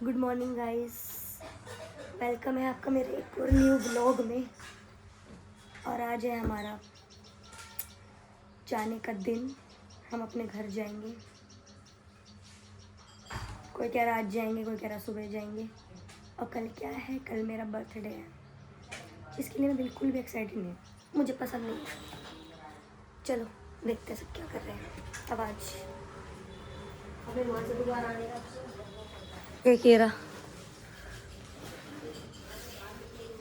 Good morning guys, welcome है आपका मेरे एक और न्यू ब्लॉग में। और आज है हमारा जाने का दिन। हम अपने घर जाएंगे। कोई कह रहा आज जाएंगे, कोई कह रहा सुबह जाएंगे। और कल क्या है, कल मेरा बर्थडे है, जिसके लिए मैं बिल्कुल भी एक्साइटेड नहीं हूँ। मुझे पसंद नहीं है। चलो देखते हैं सब क्या कर रहे हैं। अब आज एक येरा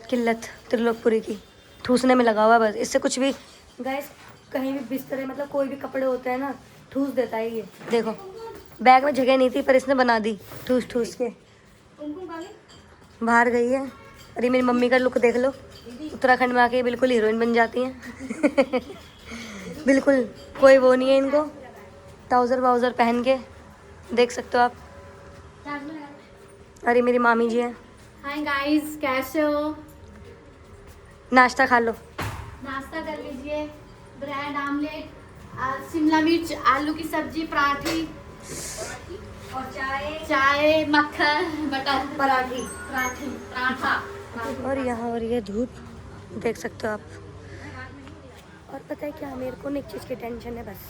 किल्लत त्रिलोकपुरी की ठूसने में लगा हुआ है बस, इससे कुछ भी गाइस कहीं भी बिस्तर मतलब कोई भी कपड़े होते हैं ना, ठूस देता है ये। देखो बैग में जगह नहीं थी पर इसने बना दी ठूस ठूस के। बाहर गई है। अरे मेरी मम्मी का लुक देख लो, उत्तराखंड में आके बिल्कुल हीरोइन बन जाती हैं। बिल्कुल कोई वो नहीं है इनको, ट्राउज़र वाउज़र पहन के देख सकते हो आप। अरे मेरी मामी जी हैं। हाय गाइस, कैसे हो? नाश्ता खा लो। नाश्ता कर लीजिए। ब्रेड आमलेट, शिमला मिर्च, आलू की सब्जी, पराठी और चाय मक्खन बटर पराठी पराठा। और यहाँ हो रही है धूप, देख सकते हो आप। और पता है क्या, मेरे को एक चीज़ की टेंशन है बस।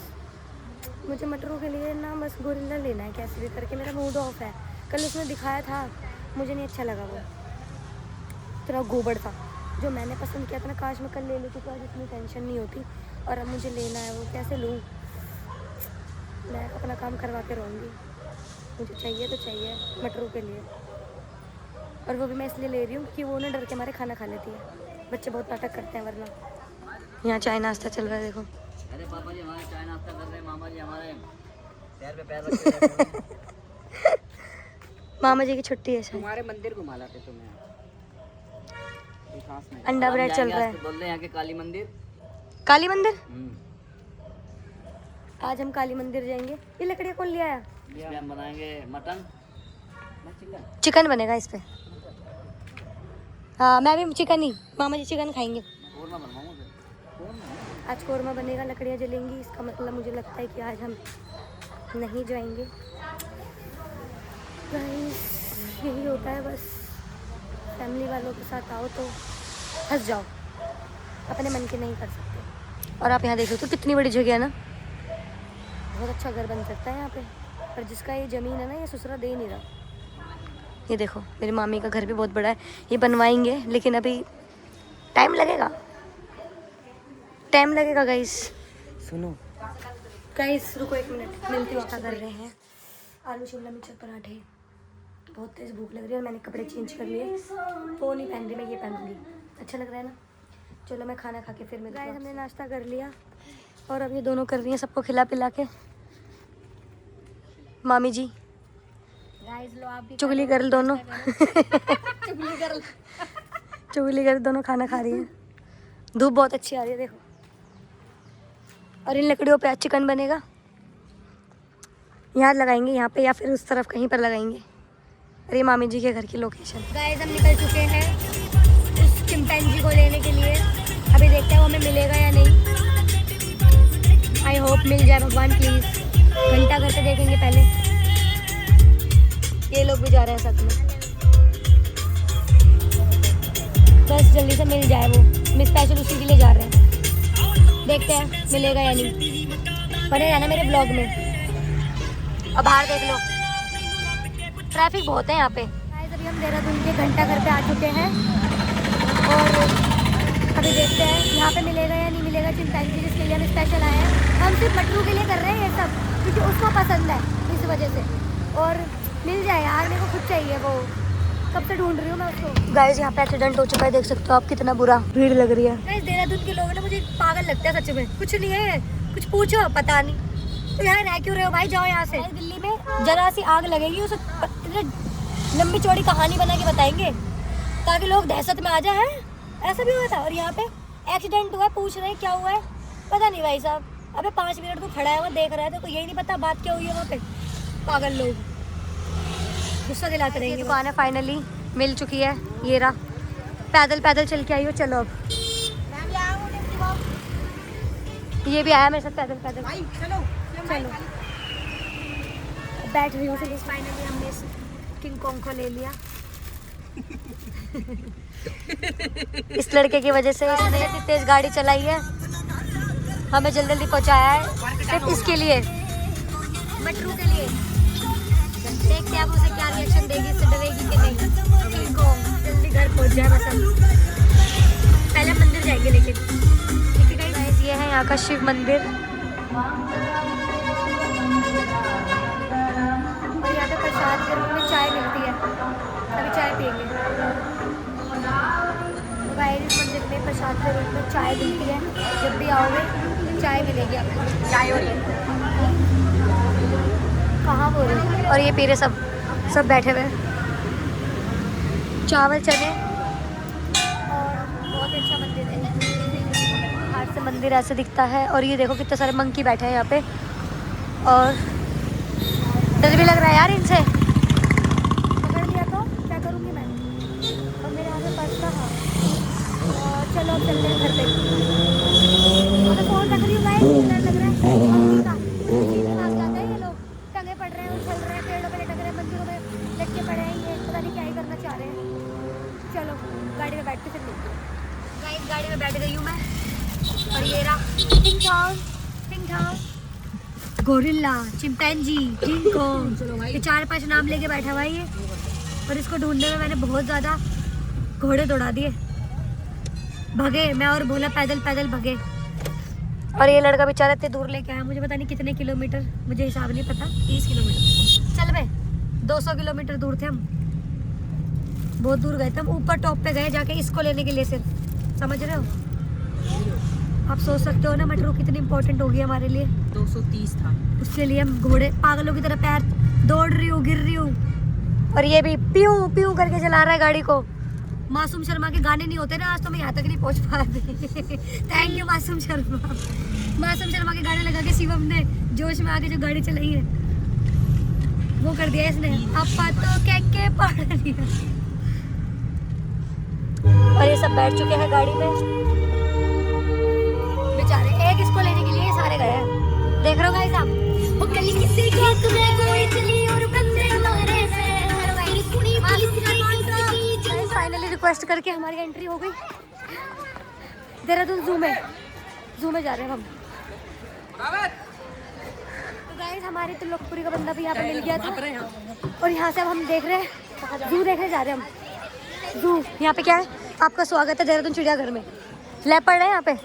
मुझे मटरों के लिए ना बस गोरिल्ला लेना है कैसे भी करके। मेरा मूड ऑफ है। कल उसने दिखाया था, मुझे नहीं अच्छा लगा। वो इतना गोबर था जो मैंने पसंद किया था ना, काश मैं कल ले लेती तो आज इतनी टेंशन नहीं होती। और अब मुझे लेना है, वो कैसे लूँ? मैं अपना काम करवा के रहूँगी। मुझे चाहिए तो चाहिए मटरों के लिए। और वो भी मैं इसलिए ले रही हूँ कि वो ना डर के मारे खाना खा लेती है। बच्चे बहुत नाटक करते हैं वरना। यहाँ चाय नाश्ता चल रहा है, देखो। अरे पापा जी हमारे चाय नाश्ता कर रहे हैं, मामा जी हमारे पैर पे पैर रख के बैठे हुए हैं। मामा जी की छुट्टी है शायद। तुम्हारे मंदिर घुमा लाते तुम्हें। अंडा ब्रेड चल रहा है। बोल रहे हैं यहाँ के काली मंदिर। काली मंदिर आज हम काली मंदिर जाएंगे। ये लकड़ियाँ कौन ले आया? इस पे हम बनाएंगे मटन चिकन। चिकन बनेगा इस पे। हाँ मैं भी चिकन ही, मामा जी चिकन खाएंगे। कोरमा बनवाऊंगा फिर। आज कोरमा बनेगा, लकड़ियाँ जलेंगी। इसका मतलब मुझे लगता है कि आज हम नहीं जाएंगे। गाइस यही होता है बस, फैमिली वालों के साथ आओ तो फंस जाओ, अपने मन के नहीं कर सकते। और आप यहाँ देखो तो कितनी बड़ी जगह है ना, बहुत अच्छा घर बन सकता है यहाँ पे। पर जिसका ये ज़मीन है ना, ये ससुरा दे नहीं रहा। ये देखो मेरी मामी का घर भी बहुत बड़ा है, ये बनवाएंगे लेकिन अभी टाइम लगेगा, टाइम लगेगा। गाइस सुनो गाइस रुको एक मिनट, मिलते वक्त कर रहे हैं आलू शिमला मिर्च और पराठे। बहुत तेज़ भूख लग रही है और मैंने कपड़े चेंज कर लिए। वो नहीं पहन रही मैं, ये पहनूंगी। अच्छा लग रहा है ना? चलो मैं खाना खा के फिर मिलती हूँ। गाइस हमने नाश्ता कर लिया और अब ये दोनों कर रही हैं सबको खिला पिला के। मामी जी गाइस लो आप भी चुगली गर्ल दोनों। चुगली गर्ल दोनों खाना खा रही है। धूप बहुत अच्छी आ रही है देखो। और इन लकड़ियों पे आज चिकन बनेगा। यहाँ लगाएंगे, यहाँ पे या फिर उस तरफ कहीं पर लगाएंगे। अरे मामी जी के घर की लोकेशन। गाइस हम निकल चुके हैं उस चिंपैंजी को लेने के लिए। अभी देखते हैं वो हमें मिलेगा या नहीं। आई होप मिल जाए, भगवान प्लीज़। घंटा घर पे देखेंगे पहले। ये लोग भी जा रहे हैं साथ में, बस जल्दी से मिल जाए वो। हम स्पेशल उसी के लिए जा रहे हैं, देखते हैं मिलेगा या नहीं। बने रहना मेरे ब्लॉग में। अब बाहर देख लो, ट्रैफिक बहुत है यहाँ पे। अभी हम देहरादून के घंटा घर पे आ चुके हैं और अभी देखते हैं यहाँ पे मिलेगा या नहीं मिलेगा चिंपैंजी, जिसके लिए हम स्पेशल आए हैं। हम सिर्फ मटरू के लिए कर रहे हैं ये सब, क्योंकि उसको पसंद है इस वजह से। और मिल जाए यार, मेरे को खुद चाहिए वो, कब से ढूंढ रही हूँ मैं उसको। गाइस यहाँ पे एक्सीडेंट हो चुका है, देख सकते हो आप कितना बुरा भीड़ लग रही है। गाइस देहरादून के लोग ना मुझे पागल लगते हैं सच में। कुछ नहीं है, कुछ पूछो पता नहीं। तो यहाँ रह क्यों रहे हो भाई, जाओ यहाँ से। दिल्ली में जरा सी आग लगेगी उसे लंबी चौड़ी कहानी बना के बताएंगे ताकि लोग दहशत में आ जाए। ऐसा भी हुआ था और यहाँ पे एक्सीडेंट हुआ है, पूछ रहे हैं क्या हुआ है, पता नहीं भाई साहब। अबे 5 मिनट तो खड़ा है वहाँ देख रहा है, तो यही नहीं पता बात क्या हुई है वहाँ पे। पागल लोग गुस्सा दिलाते रहेंगे। दुकान है फाइनली मिल चुकी है, ये रहा। पैदल पैदल चल के आई हो। चलो अब ये भी आया मेरे साथ पैदल पैदल। चलो बैठ रही हूँ। फाइनली हमने किंग कॉन्ग को ले लिया। इस लड़के की वजह से इसने इतनी तेज गाड़ी चलाई है, हमें जल्दी जल्दी पहुंचाया है सिर्फ इसके लिए, मटरू के लिए। देखते हैं अब उसे क्या रिएक्शन देगी, इससे डरेगी कि नहीं। किंग कॉन्ग जल्दी घर पहुंच जाए बस हम। पहले मंदिर जाएंगे लेकिन। ठीक है गाइस, ये है यहाँ का शिव मंदिर। और यहाँ पे प्रसाद के रूप में चाय मिलती है, अभी चाय पियेंगे। गाइस मंदिर में प्रसाद के रूप में चाय मिलती है, जब भी आओगे चाय मिलेगी आपको। चाय हो रही है कहाँ बोल रहे, और ये पी रहे सब बैठे हुए। चावल चने, और बहुत अच्छा मंदिर है। बाहर से मंदिर ऐसे दिखता है, और ये देखो कितने सारे मंकी बैठे हैं यहाँ पे, और डर भी लग रहा है यार इनसे। पकड़ लिया तो क्या करूँगी मैं, और मेरे हाथ में पर्स था। और चलो अब चलते हैं घर पे। मैं फोन रख रही हूँ गाइस, डर लग रहा है। भाग जाते हैं ये लोग, टंगे पड़ रहे हैं, उछल रहे हैं, पेड़ों पे लटक रहे हैं, मंदिरों में लटके पड़े हैं, ये पता नहीं क्या ही करना चाह रहे हैं। चलो गाड़ी में बैठ के चलते हैं। गाइस गाड़ी में बैठ गई हूँ मैं, और ये रहा टिंग tong, gorilla, chimpanzee, king Kong, ये 4-5 नाम लेके बैठा हुआ है ये। और इसको ढूंढने में मैंने बहुत ज़्यादा घोड़े दौड़ा दिए, भगे मैं और बोला पैदल पैदल भगे। और ये लड़का बेचारा इतने दूर लेके आया, मुझे पता नहीं कितने किलोमीटर, मुझे हिसाब नहीं पता। 30 किलोमीटर चल बे, 200 किलोमीटर दूर थे हम, बहुत दूर गए थे हम। ऊपर टॉप पे गए जाके इसको लेने के लिए सिर्फ, समझ रहे हो। आप सोच सकते हो ना मटरू कितनी इंपॉर्टेंट होगी हमारे लिए। 230 था, उसके लिए हम घोड़े पागलों की तरह पैर दौड़ रही हूँ, गिर रही हूँ। और ये भी प्यू प्यू करके चला रहा है गाड़ी को। मासूम शर्मा के गाने नहीं होते ना, आज तो मैं यहाँ तक नहीं पहुँच पा रही। थैंक यू मासूम शर्मा के गाने लगा के शिवम ने जोश में आके जो गाड़ी चलाई है वो कर दिया इसने। अपा तो के पढ़ दिया। और ये सब बैठ चुके हैं गाड़ी में बेचारे, एक इसको लेने के लिए ये सारे गए हैं। देख रहे हो गाइस आप, फाइनली रिक्वेस्ट करके हमारी एंट्री हो गई। देहरादून जू में जा रहे हैं हम। तो गाइस हमारी तो लोकपुरी का बंदा भी यहाँ पे मिल गया था, और यहाँ से अब हम देख रहे हैं जू देखने जा रहे हैं हम। जू यहाँ पे क्या है, आपका स्वागत है देहरादून चिड़ियाघर में। लेपर्ड है यहाँ पे,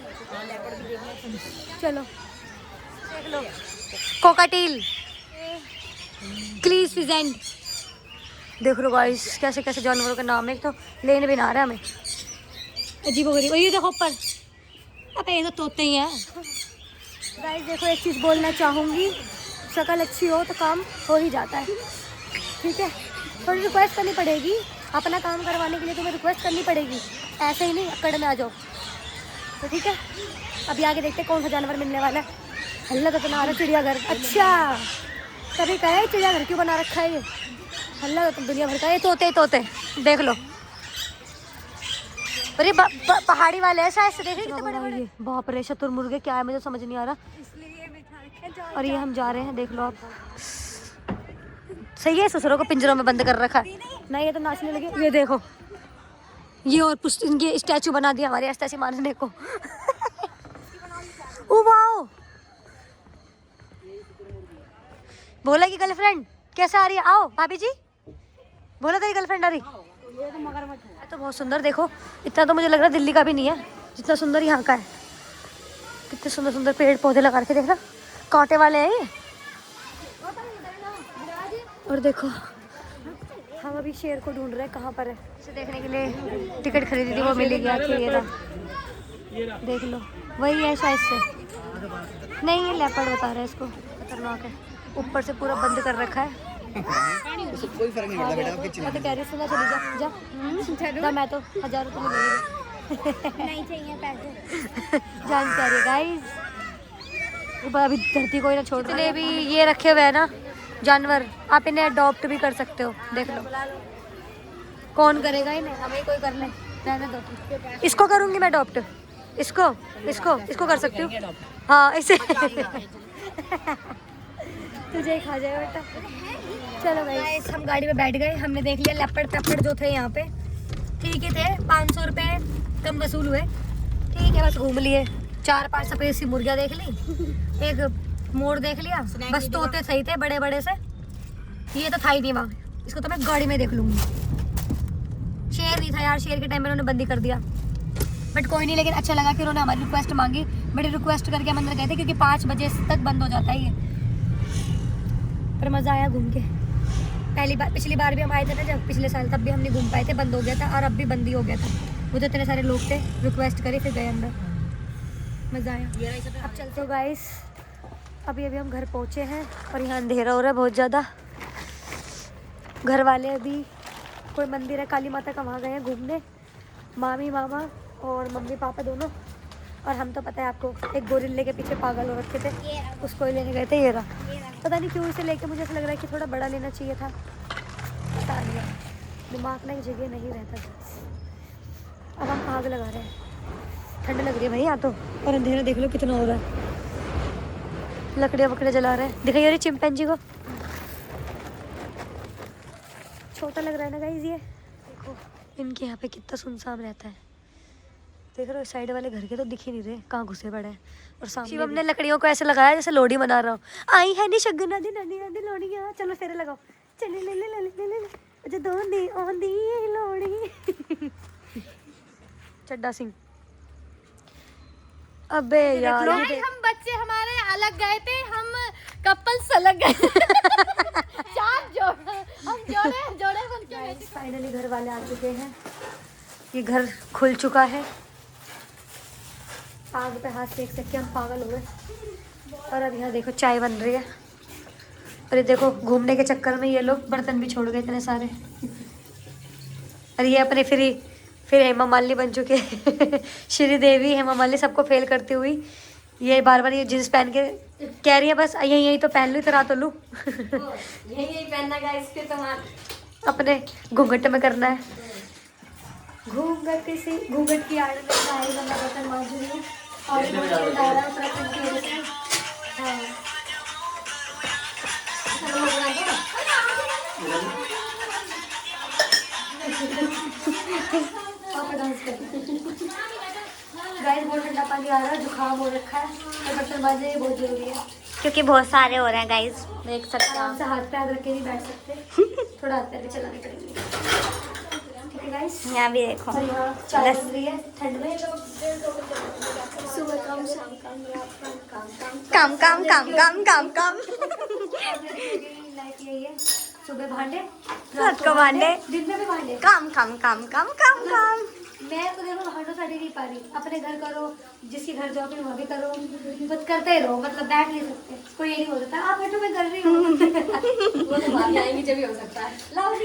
चलो देख लो। कोकाटील, क्लीज फिजेंट, देख लो गाइस कैसे कैसे जानवरों का नाम है। एक तो लेने भी ना आ रहा है हमें, अजीब हो गई। ये देखो ऊपर, अब ये तो तोते ही हैं। गाइस देखो एक चीज़ बोलना चाहूँगी, शक्ल अच्छी हो तो काम हो ही जाता है, ठीक है। थोड़ी रिक्वेस्ट करनी पड़ेगी, अपना काम करवाने के लिए तुम्हें रिक्वेस्ट करनी पड़ेगी, ऐसे ही नहीं अकड़ में आ जाओ, तो ठीक है। अभी आगे देखते कौन सा जानवर मिलने वाला है। हल्ला तो बना रहा चिड़ियाघर, अच्छा कभी कहा है चिड़ियाघर क्यों बना रखा है ये, हल्ला तो दुनिया भर का। ये तोते देख लो, अरे पहाड़ी वाले हैं शायद से, देख कितने बड़े। बाप रे शुतुरमुर्गे क्या है मुझे समझ नहीं आ रहा। और ये हम जा रहे हैं, देख लो आप। सही है, ससुरों को पिंजरों में बंद कर रखा है ना, ये तो नाचने लगे। ये देखो ये, और इनके स्टैचू बना दिया हमारे ऐसे मारने को। ओ वाओ, बोला कि गर्लफ्रेंड कैसे आ रही है, आओ भाभी जी, बोला तेरी गर्लफ्रेंड आ रही। तो बहुत सुंदर, देखो इतना तो मुझे लग रहा है दिल्ली का भी नहीं है जितना सुंदर यहाँ का है। कितने सुंदर सुंदर पेड़ पौधे लगा के, देख रहा कांटे वाले हैं ये। और देखो हम अभी शेर को ढूंढ रहे हैं, कहाँ पर है। इसे देखने के लिए टिकट खरीदी थी, वो मिल गया। ये रहा, देख लो वही है शायद से। नहीं ये लेपर्ड बता रहा है इसको, खतरनाक है, ऊपर से पूरा बंद कर रखा है। कोई फर्क नहीं पड़ता बेटा, आपके मैं तो कह रही हूँ चली जा मैं तो 1000 रुपये मिलेंगे। नहीं चाहिए पैसे। जान कह रही है गाइस, ऊपर अभी धरती को ही ना छोड़। इसलिए भी ये रखे हुए हैं ना जानवर, आप इन्हें अडॉप्ट भी कर सकते हो। देख लो कौन करेगा इन्हें, हमें कोई कर ले, रहने दो। इसको करूँगी मैं अडॉप्ट, इसको कर सकती हूँ हाँ इसे। तुझे ही खा जाए बेटा। चलो भाई हम गाड़ी में बैठ गए, हमने देख लिया लेपर्ड पेपर्ड जो थे यहाँ पे ठीक ही थे, 500 रुपये कम वसूल हुए, ठीक है। बस घूम लिए, 4-5 सफेद सी मुर्गियाँ देख ली, एक मोर देख लिया, बस तोते सही थे बड़े बड़े से, ये तो था ही नहीं वहाँ, इसको तो मैं गाड़ी में देख लूँगी। शेर नहीं था यार, शेर के टाइम में उन्होंने बंदी कर दिया, बट कोई नहीं। लेकिन अच्छा लगा कि उन्होंने हमारी रिक्वेस्ट मांगी, बड़ी रिक्वेस्ट करके हम अंदर गए थे क्योंकि 5 बजे तक बंद हो जाता है ये। पर मज़ा आया घूम के। पिछली बार भी हम आए थे ना जब, पिछले साल, तब भी हम नहीं घूम पाए थे, बंद हो गया था, और अब भी बंद ही हो गया था। वो तो इतने सारे लोग थे, रिक्वेस्ट करी फिर गए अंदर, मज़ा आया। अब चलते हो गाइस, अभी हम घर पहुँचे हैं और यहाँ अंधेरा हो रहा है बहुत ज़्यादा। घर वाले अभी कोई मंदिर है काली माता का, वहाँ गए हैं घूमने, मामी मामा और मम्मी पापा दोनों। और हम तो पता है आपको, एक गोरिल्ले के पीछे पागल हो रखे थे, उसको ही लेने गए थे। ये रहा, पता नहीं क्यों इसे लेके मुझे ऐसा लग रहा है कि थोड़ा बड़ा लेना चाहिए था, पता नहीं, दिमाग में एक जगह नहीं रहता। अब हम आग लगा रहे हैं, ठंड लग रही है भाई यहाँ तो, और अंधेरा देख लो कितना हो रहा है। लकड़ियाँ वकड़ियाँ जला रहे हैं, दिखाइए अरे चिंपैंजी को, छोटा लग रहा है ना गाइस ये। देखो इनके यहाँ पे कितना सुनसान रहता है, देख रहे हो साइड वाले घर के तो दिख ही नहीं रहे, कहाँ घुसे पड़े हैं। और सामने शिवम ने लकड़ियों को ऐसे लगाया जैसे लोड़ी मना रहा हूँ। आई है नी शगना दी नदी नदी लोड़ियाँ, चलो फेरे लगाओ, चले ले ले ले ले ले ले दो दी ओंदी लोड़ी। चड्डा सिंह, अबे यार हम बच्चे हमारे अलग गए थे, हम कपल्स अलग गए। चार जोड़े, हम जोड़े बन के गए थे। फाइनली घर वाले आ चुके हैं, ये घर खुल चुका है, आग पे हाथ सेक सेक के हम पागल हो गए। और अब यहाँ देखो चाय बन रही है, और ये देखो घूमने के चक्कर में ये लोग बर्तन भी छोड़ गए इतने सारे। और ये अपने फिर हेमा मालिनी बन चुके हैं। श्रीदेवी हेमा मालिनी सबको फेल करती हुई, ये बार बार ये जींस पहन के कह रही है बस यही तो पहन लूँ, इतना तो लूँ। यही पहनना का इसके तुम्हारा अपने घूंघट में करना है, घूंघट की आड़ में सारी बंदा बर्तन मांझ रही है, और गाइस बहुत ठंडा पानी आ रहा है, जुकाम हो रखा है, और बर्तन मांजने बहुत जरूरी है क्योंकि बहुत सारे हो रहे हैं गाइस, देख सकते हैं। आराम से हाथ पे हाथ रख के नहीं बैठ सकते, थोड़ा हाथ पैर भी चलाने पड़ेंगे, ठीक है गाइस। यहाँ भी देखो, और यहाँ चाय बन रही है ठंड में, सुबह काम शाम काम काम काम काम काम काम, लाइफ यही है, सुबह भांडे, रात को भांडे, दिन में भी भांडे, काम काम काम काम काम काम। मैं तो देखो हटो साड़ी नहीं पा रही, अपने घर करो, जिसके घर जाओ फिर वहाँ भी करो, खुद करते ही रहो, मतलब बैठ नहीं सकते, कोई ये नहीं हो सकता आप हटो मैं कर रही हूँ। वो तो बात आएंगी जब भी हो सकता है,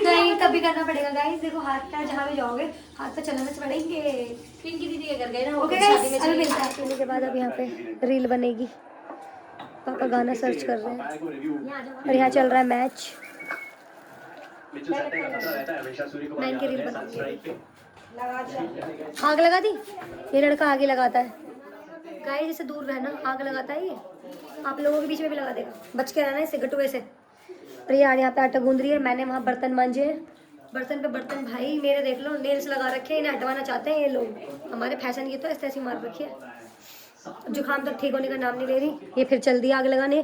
नहीं तब भी करना पड़ेगा गाइस। देखो हाथ पैर जहाँ भी जाओगे हाथ पे चलाना पड़ेंगे। पिंकी दीदी के घर गए ना, ओके गाइस अभी मिलते हैं। पीने के बाद अब यहाँ पे रील बनेगी, पापा गाना सर्च कर रहे हैं और यहाँ चल रहा है मैच, मैं इनकी रील बनाऊंगी। आग लगा दी, ये लड़का आगे लगाता है गाइस, जैसे दूर रहना, आग लगाता है ये, आप लोगों के बीच में भी लगा देगा, बच के रहना इससे गटुए से। और ये यहाँ पे आटा गूंद रही है, मैंने वहाँ बर्तन मांजे हैं, बर्तन पे बर्तन भाई मेरे देख लो, नेल्स लगा रखे हैं, इन्हें हटवाना चाहते हैं ये लोग, हमारे फैशन की तो ऐसे ऐसी मार रखी है। जुकाम तक ठीक होने का नाम नहीं ले रही, ये फिर चल दी आग लगाने।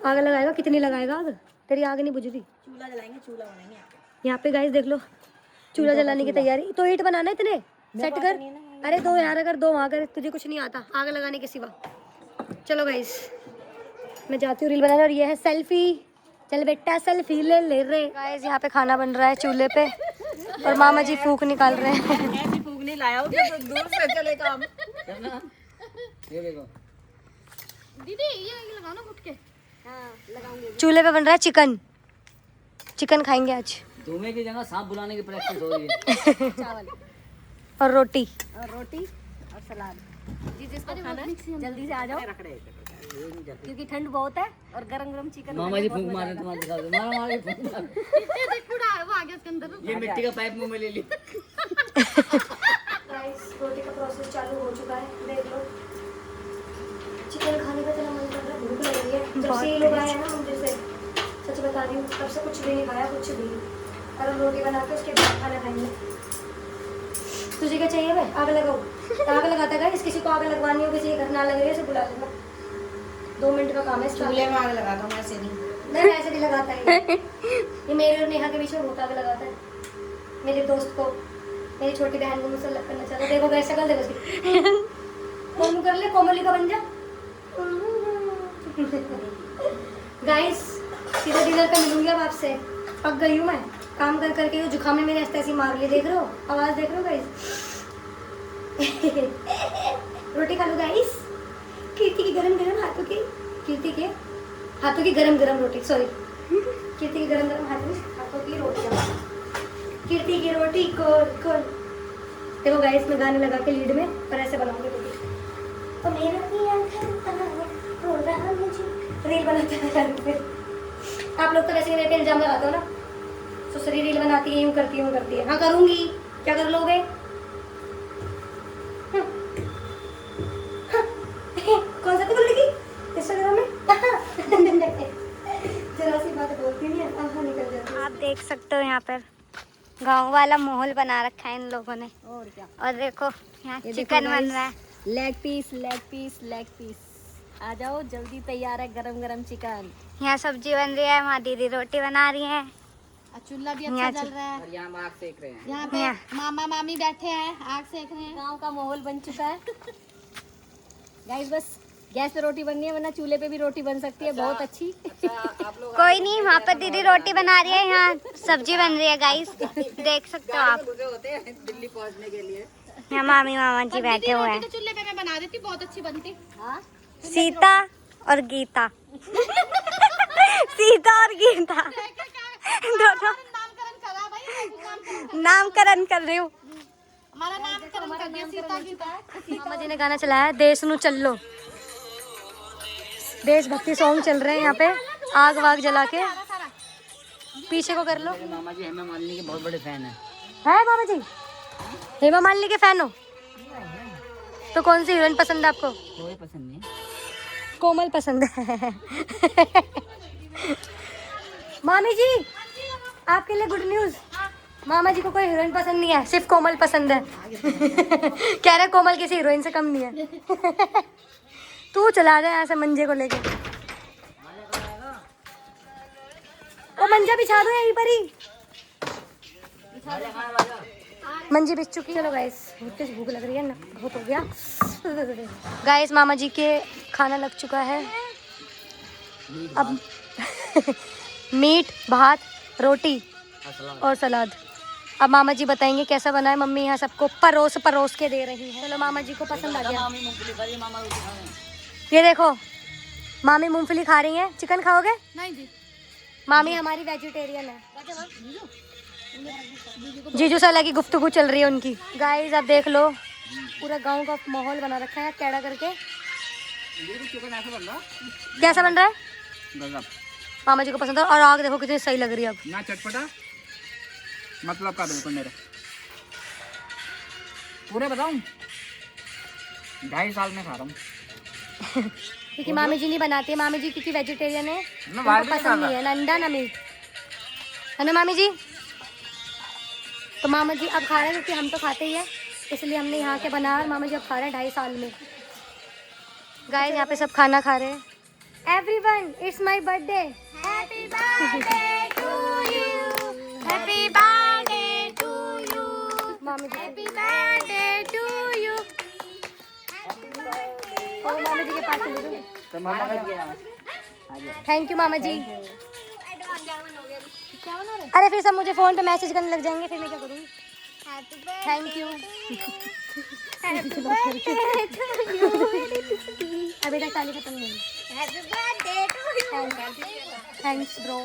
आग लगाएगा, कितनी लगाएगा आग, तेरी आग नहीं बुझ रही। चूल्हा जलाएंगे, चूल्हा बनाएंगे यहाँ पे गाइस देख लो, चूल्हा जलाने की तैयारी। तो ईंट बनाना इतने सेट कर, अरे 2 यहाँ अगर 2 वहाँ कर, तुझे कुछ नहीं आता आग लगाने के सिवा। चलो गाइस मैं जाती हूँ रील बनाने, और ये है सेल्फी, चल बेटा सेल्फी ले ले रहे गाइस। यहाँ पे खाना बन रहा है चूल्हे पे, और मामा जी फूक निकाल रहे हैं। ऐसी फूक नहीं लाया हो तो दूर से चले काम। ये देखो दीदी ये लगाओ ना घुट के। हाँ लगाऊंगी। चूल्हे पे बन रहा है चिकन खाएंगे आज, धुएं की जगह सांप बुलाने की प्रैक्टिस हो रही है। चावल और रोटी और सलाद। जी जिसको खाना है जल्दी से आ जाओ, क्योंकि ठंड बहुत है और गरम गरम चिकन। मामा जी फूंक मारे, तुम्हारे दिखा दो, मारो मारो फूंक मारो। वो आ गया इसके अंदर। ये मिट्टी का पाइप मुंह में ले ली। गाइस रोटी का प्रोसेस चालू हो चुका है, देख लो चिकन खाने का तेरा मन कर रहा है, भूख लग रही है। जब से ये लोग आए हैं ना मुझे से, सच बता रही हूँ, तब से कुछ भी नहीं खाया, कुछ भी। और हम रोटी बना के उसके बाद खाना खाएंगे। तुझे क्या चाहिए भाई? आग लगाओ। आग लगाता है किसी को आग लगवानी हो, किसी के घर ना लग रही है, उसे बुला लेना। 2 मिनट का काम है। चूल्हे में आग लगाता हूँ, ऐसे नहीं। नहीं ऐसे नहीं लगाता है ये मेरे और नेहा के बीच में बहुत आग लगाता है। मेरे दोस्त को, मेरी छोटी बहन को मुझसे अलग करना चाहता है। देखो कैसे कर दे उसकी। फोन कर ले, कोमलिका बन जा। गाइस सीधा डिनर पे मिलूंगी अब आपसे। पक गई हूँ मैं, काम कर करके जुकाम ने मेरे ऐसे ऐसी मार ली। देख रहे हो आवाज, देख रहे हो गाइस। रोटी खा लो गाइस। कीर्ति की गरम गरम हाथों की, कीर्ति के हाथों की गरम गरम रोटी, सॉरी कीर्ति की गरम गरम हाथों की रोटी। कीर्ति की रोटी को देखो गाइस, मैं गाने लगा के लीड में और ऐसे बनाऊंगी रोटी। तो मेरा रील बनाते हैं। आप लोग तो वैसे मेरे पे इल्जाम लगाते हो ना, सुसरी रील बनाती है, यूँ करती है, यूँ करती है। हाँ करूँगी, क्या कर लोगे? कौन सा कुछ लगी इंस्टाग्राम में? जरा सी बात बोलती नहीं है, निकल जाती है। आप देख सकते हो यहाँ पर गांव वाला माहौल बना रखा है इन लोगों ने। और क्या, और देखो यहाँ चिकन बन रहा है। Leg piece leg piece leg piece. आ जाओ, जल्दी तैयार है गरम गरम चिकन। यहाँ सब्जी बन रही है, वहाँ दीदी रोटी बना रही है। चूल्हा भी यहाँ अच्छा जल रहा है। और यहाँ हम आग सेक रहे हैं। यहाँ पे मामा मामी बैठे हैं, आग सेक रहे हैं। गांव का माहौल बन चुका है। गाइस बस गैस पे रोटी बननी है, वरना चूल्हे पे भी रोटी बन सकती है, बहुत अच्छी। आप लोग कोई नहीं, वहाँ पर दीदी रोटी बना रही है, यहाँ सब्जी बन रही है गाइस, देख सकते हो आप। रुके होते हैं दिल्ली पहुँचने के लिए। यहाँ मामी मामा जी बैठे हुए हैं। चूल्हे पे मैं बना देती, बहुत अच्छी बनती। हाँ सीता और गीता। सीता और गीता दोनों नामकरण करा भाई, नामकरण कर रही हूँ। हमारा नामकरण कर दिया सीता गीता। मामा जी ने गाना चलाया है, देश नु चलो। देशभक्ति सॉन्ग चल रहे हैं यहाँ पे, आग वाग जला के। पीछे को कर लो। मेरे मामा जी हेमा मालिनी के बहुत बड़े फैन हैं। है मामा जी हेमा मालिनी के फैन हो? तो कौन सी हीरोइन पसंद है आपको? कोई पसंद नहीं। कोमल पसंद है। मामी जी आपके लिए गुड न्यूज, मामा जी को कोई हीरोइन पसंद नहीं है, सिर्फ कोमल पसंद है। कह रहे कोमल किसी हीरोइन से कम नहीं है। तू चला जा यहाँ से मंजे को लेके। वो मंजा बिछा दो यहीं पर ही। मंजी बिछ चुकी। चलो गाइस, बहुत तेज भूख लग रही है ना, बहुत हो गया। गाइस मामा जी के खाना लग चुका है। अब मीट भात रोटी और सलाद। अब मामा जी बताएंगे कैसा बना है। मम्मी यहाँ सबको परोस परोस के दे रही है। चलो मामा जी को पसंद आ गया। मामी मूंगफली खा रही है, मामा रोटी खा रहे हैं। ये देखो मामी मूंगफली खा रही है। चिकन खाओगे? नहीं जी, मामी हमारी वेजिटेरियन है। जीजू साला की गुफ्तगू चल रही है उनकी। गाइस अब देख लो, पूरा गांव का माहौल बना रखा है कैड़ा करके। चिकन ऐसा बन रहा कैसा बन रहा है? गजब। मामा जी को पसंद है। और आग देखो कितनी सही लग रही है अब। ना चटपटा मतलब का बिल्कुल मेरे पूरे बताऊं 2.5 साल में खा रहा हूँ। क्योंकि मामी जी नहीं बनाती है, मामी जी क्योंकि वेजिटेरियन है, मैं बाहर उनको भी नहीं पसंद खाता। नहीं है ना अंडा ना मीट, है ना मामी जी? तो मामा जी अब खा रहे हैं क्योंकि हम तो खाते ही है, इसलिए हमने यहाँ के बनाया और मामा जी अब खा रहे हैं 2.5 साल में। गाइस यहाँ पे सब खाना खा रहे हैं। Everyone it's my birthday, happy birthday to you, happy birthday to you मामी जी, हैप्पी बर्थडे टू यू। और मामा जी के पास चले जाओ। तो मामा का क्या थैंक यू मामा जी। अरे फिर सब मुझे फोन पे मैसेज करने लग जाएंगे, फिर मैं क्या करूँगी? Thank you. अभी तक ताली खत्म नहीं। Thanks bro.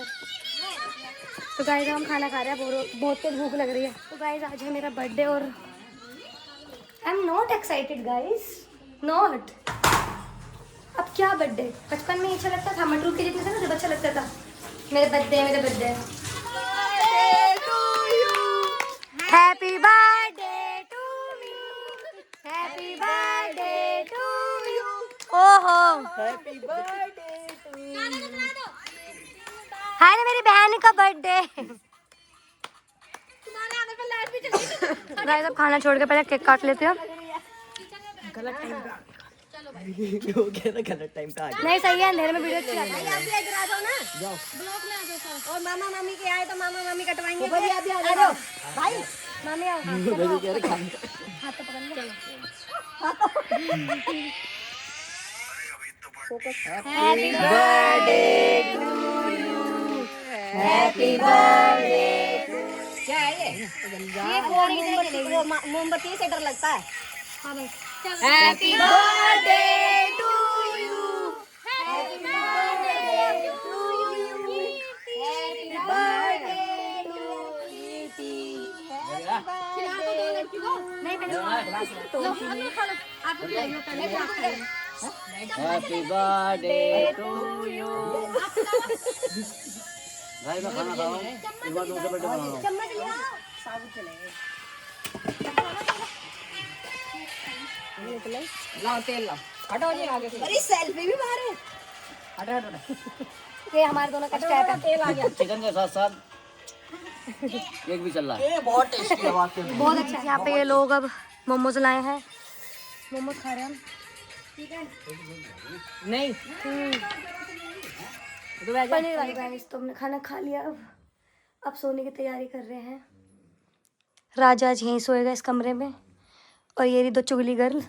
तो गाइस हम खाना खा रहे हैं, बहुत तेज भूख लग रही है। तो गाइस आज है मेरा बर्थडे और I am not excited guys, not. अब क्या बर्थडे, बचपन में अच्छा लगता था, मटरू के जितने से ना जब अच्छा लगता था। मेरे birthday happy birthday to me, happy birthday to you. ओहो हैप्पी बर्थडे हाय ना मेरी बहन का बर्थडे। गाइस अब खाना छोड़ के पहले केक काट लेते हैं। वो कह रहा गलत टाइम पे आ गया। नहीं सही है, अंधेरे में वीडियो अच्छी आती है। और मामा मामी के आए तो मामा मामी कटवाएंगे। भाई मामी आओ। वैसे कह रहे खाने हाथ तो पकड़ लो। Happy birthday to you, happy birthday to. क्या है ये? मोमबत्ती से डर लगता है। Happy birthday to you, happy birthday to you, happy birthday to you. नहीं पहले हैप्पी बर्थडे टू यू। भाई मैं खाना खाऊं, इस बार दूसरे बर्थडे बनाऊं। चम्मच लिया। लाओ तेल लाओ। हटाओ जी आगे से। अरे सेल्फी भी मार है। हटो हटो। ये हमारे दोनों का स्टेप है। तेल आ गया। चिकन के साथ साथ केक भी चल रहा है। बहुत टेस्टी आवाज के बहुत अच्छा है। यहाँ पे ये लोग अब मोमोज लाए हैं, मोमोज खा रहे हैं हम। नहीं पनीर वाली गाइस तो हमने खाना खा लिया। अब सोने की तैयारी कर रहे हैं। राजा आज यहीं सोएगा इस कमरे में, और ये रही दो चुगली गर्ल।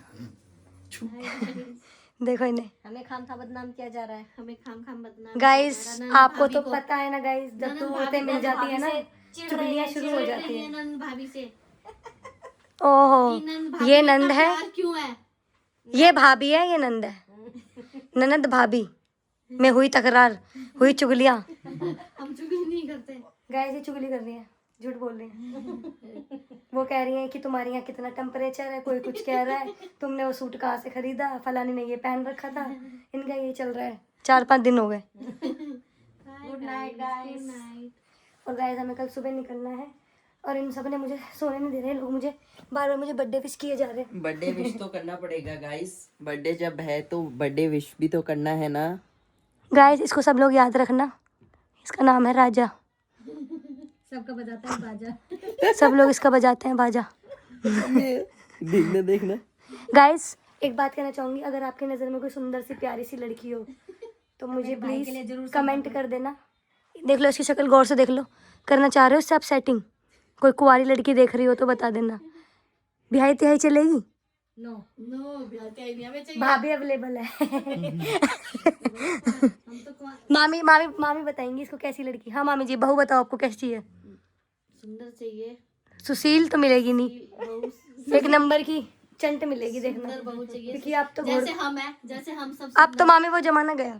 देखो इन्हें। हमें खाम खा बदनाम किया जा रहा है। हमें खाम खाम बदनाम। गाइस आपको तो पता है ना गाइस, जब दो औरतें मिल जाती है ना चुगलियां शुरू हो जाती है। नंद भाभी से। ओहो ये नंद है, क्यों है? ये भाभी है, ये नंद है। ननद भाभी में हुई तकरार, हुई चुगलियां। हम चुगली नहीं करते। गाइस ये चुगली कर रही है, झूठ बोल रही है। वो कह रही है कि तुम्हारे यहाँ कितना टेम्परेचर है, कोई कुछ कह रहा है, तुमने वो सूट कहाँ से खरीदा, फलानी ने ये पहन रखा था। इनका ये चल रहा है, 4-5 दिन हो गए। Good night guys. और गाइस हमें कल सुबह निकलना है, और इन सब ने मुझे सोने नहीं दे रहे लोग। मुझे बार बार मुझे बर्थडे विश किए जा रहे हैं। बर्थडे विश तो करना पड़ेगा गाइस। बर्थडे जब है तो बर्थडे विश भी तो करना है ना। गाइस इसको सब लोग याद रखना, इसका नाम है राजा। सबका बजाता है बाजा। सब लोग इसका बजाते हैं बाजा। देखना देखना गाइस एक बात कहना चाहूंगी, अगर आपकी नज़र में कोई सुंदर सी प्यारी सी लड़की हो तो मुझे प्लीज कमेंट कर देना। देख लो इसकी शक्ल गौर से देख लो। करना चाह रहे हो इससे आप सेटिंग? कोई कुंवारी लड़की देख रही हो तो बता देना। बिहाई तिहाई चलेगी? नो नो नहीं हमें चाहिए। भाभी अवेलेबल है। हम तो मामी मामी मामी बताएंगी इसको कैसी लड़की। हाँ मामी जी, बहू बताओ आपको कैसी चाहिए? सुंदर चाहिए। सुशील तो मिलेगी नहीं, बहू एक नंबर की चंट मिलेगी देखना। सुंदर बहू चाहिए। क्योंकि आप तो जैसे हम हैं, जैसे हम सब। अब तो मामी वो जमाना गया,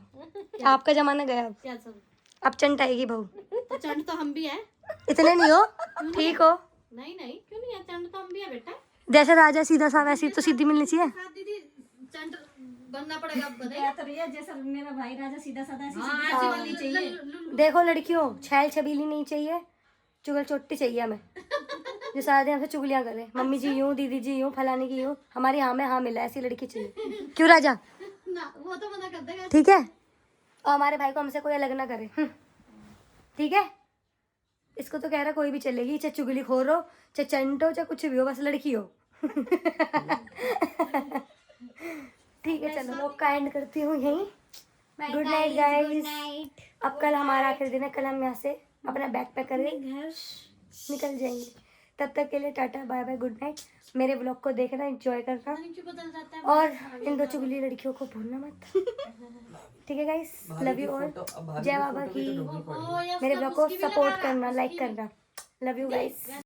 आपका जमाना गया। अब क्या सब? अब चंट आएगी बहू। तो चंड तो हम भी हैं। इतने नहीं हो, ठीक हो। नहीं नहीं क्यों नहीं है? चंड तो हम भी है बेटा। जैसे राजा सीधा सा, वैसी तो सीधी मिलनी चाहिए। हाँ दीदी चंड बनना पड़ेगा। अब बताइए। जैसा मेरा भाई राजा सीधा साधा ऐसी वाली चाहिए। देखो लड़कियों, छैल छबीली नहीं चाहिए, चुगल चोटी चाहिए हमें, जो सारा दिन हमसे चुगलियां करे। मम्मी जी यूं, दीदी जी यूं, फलाने की यूं। हमारी हाँ में हाँ मिला, ऐसी लड़की चाहिए। क्यों राजा? ना वो तो मना कर देगा। ठीक है, और हमारे भाई को हमसे कोई अलग ना करे। ठीक है, इसको तो कह रहा कोई भी चलेगी, चाहे चुगली खोर हो, चाहे चंट हो, चाहे कुछ भी हो, बस लड़की हो। ठीक है चलो लोग का एंड करती हूँ यहीं। Good night guys. अब कल हमारा आखिरी दिन है, कल हम यहाँ से अपना बैग पैक करके निकल जाएंगे। तब तक के लिए tata bye bye, good night. मेरे ब्लॉग को देखना, एंजॉय करना, क्यों बदल जाता है? और इन दो चुगली लड़कियों को भूलना मत। ठीक है गाइस, लव यू ऑल। जय बाबा की। ओ, या मेरे ब्लॉग को उसकी भी लगा सपोर्ट रहा। करना, लाइक करना। Love you guys.